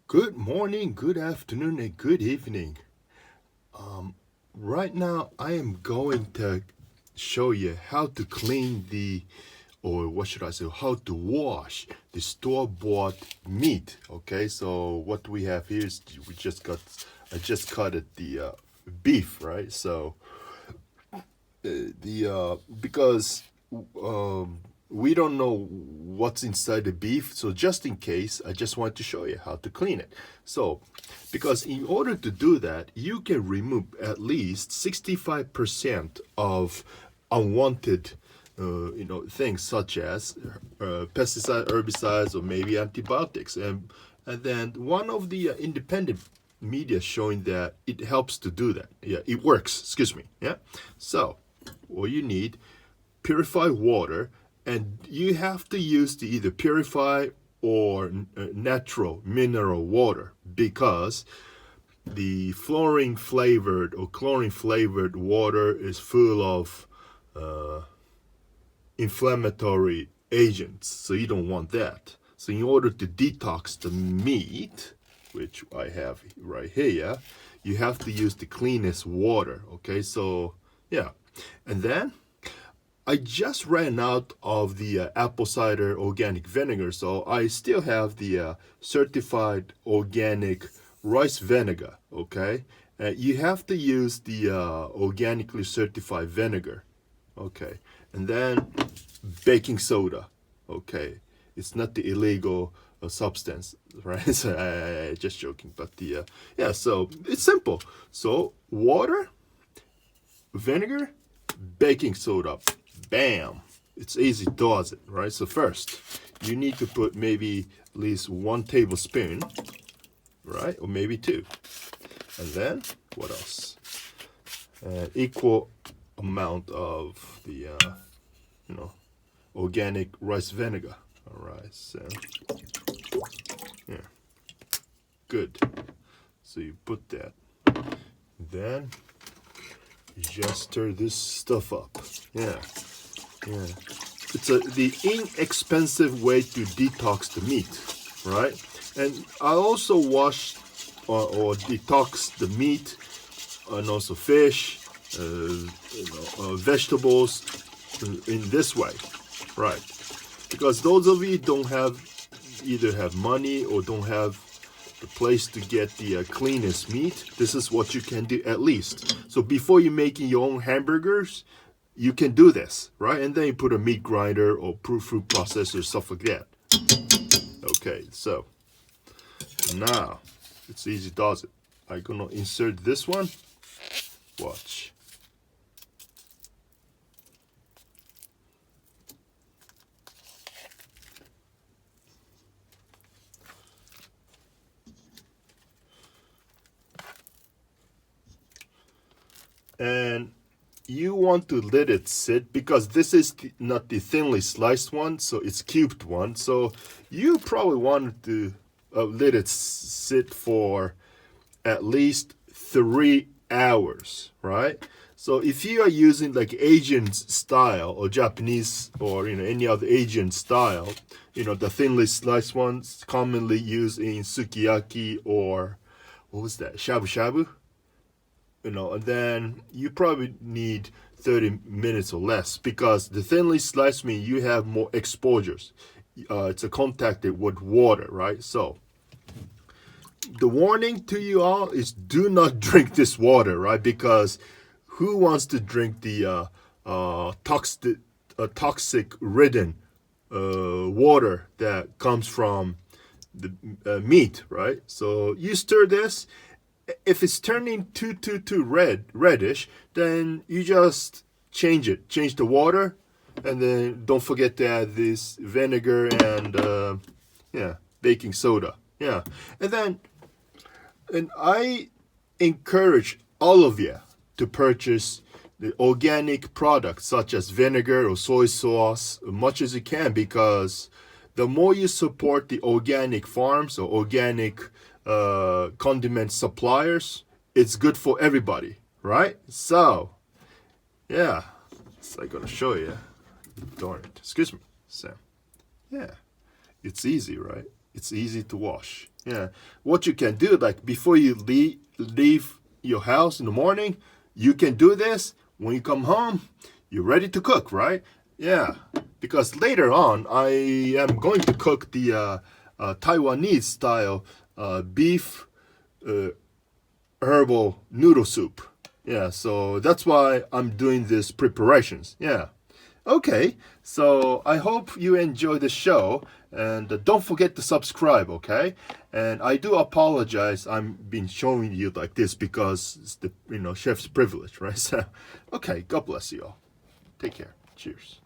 Good morning, good afternoon, and good evening. Right now, I am going to show you how to clean or what should I say, how to wash the store-bought meat. Okay, so what we have here is I just cut it the beef, right? So because um, we don't know what's inside the beef, so just in case, I just want to show you how to clean it. So because in order to do that, you can remove at least 65% of unwanted things such as pesticide, herbicides, or maybe antibiotics. And then one of the independent media showing that it helps to do that. Yeah, it works. Excuse me. Yeah. So all you need purified water, and you have to use the either purified or natural mineral water, because the fluorine flavored or chlorine flavored water is full of uh, inflammatory agents, so you don't want that. So in order to detox the meat, which I have right here, you have to use the cleanest water. Okay, so yeah. And then I just ran out of the apple cider organic vinegar, so I still have the certified organic rice vinegar. Okay, you have to use the organically certified vinegar. Okay, and then baking soda. Okay, it's not the illegal substance, right? So I just joking, but the yeah. So it's simple. So water, vinegar, baking soda. Bam! It's easy, does it, right? So first, you need to put maybe at least 1 tablespoon, right, or maybe two, and then what else? Equal amount of the you know organic rice vinegar. All right, so yeah, good. So you put that, then you just stir this stuff up. Yeah, yeah. It's the inexpensive way to detox the meat, right? And I also wash or detox the meat and also fish, vegetables in this way, right? Because those of you don't have either have money or don't have the place to get the cleanest meat, this is what you can do at least. So before you're making your own hamburgers, you can do this, right? And then you put a meat grinder or food processor, stuff like that. Okay, so now it's easy, does it? I'm gonna insert this one. Watch. And you want to let it sit because this is not the thinly sliced one, so it's cubed one. So you probably want to let it sit for at least 3 hours, right? So if you are using like Asian style or Japanese or any other Asian style, the thinly sliced ones commonly used in sukiyaki or what was that, shabu shabu, and then you probably need 30 minutes or less, because the thinly sliced meat, you have more exposures. It's a contacted with water, right? So the warning to you all is do not drink this water, right? Because who wants to drink the toxic ridden water that comes from the meat, right? So you stir this. If it's turning too reddish, then you just change the water, and then don't forget to add this vinegar and yeah, baking soda. Yeah, and I encourage all of you to purchase the organic products such as vinegar or soy sauce as much as you can, because the more you support the organic farms or organic condiment suppliers, it's good for everybody, right? So, yeah, so I'm gonna show you. Darn it, excuse me. So, yeah, it's easy, right? It's easy to wash. Yeah. What you can do, like before you leave your house in the morning, you can do this. When you come home, you're ready to cook, right? Yeah. Because later on, I am going to cook the Taiwanese style beef herbal noodle soup. Yeah, so that's why I'm doing these preparations. Yeah. Okay, so I hope you enjoy the show, and don't forget to subscribe, okay? And I do apologize I've been showing you like this because it's the chef's privilege, right? So, okay, God bless you all. Take care. Cheers.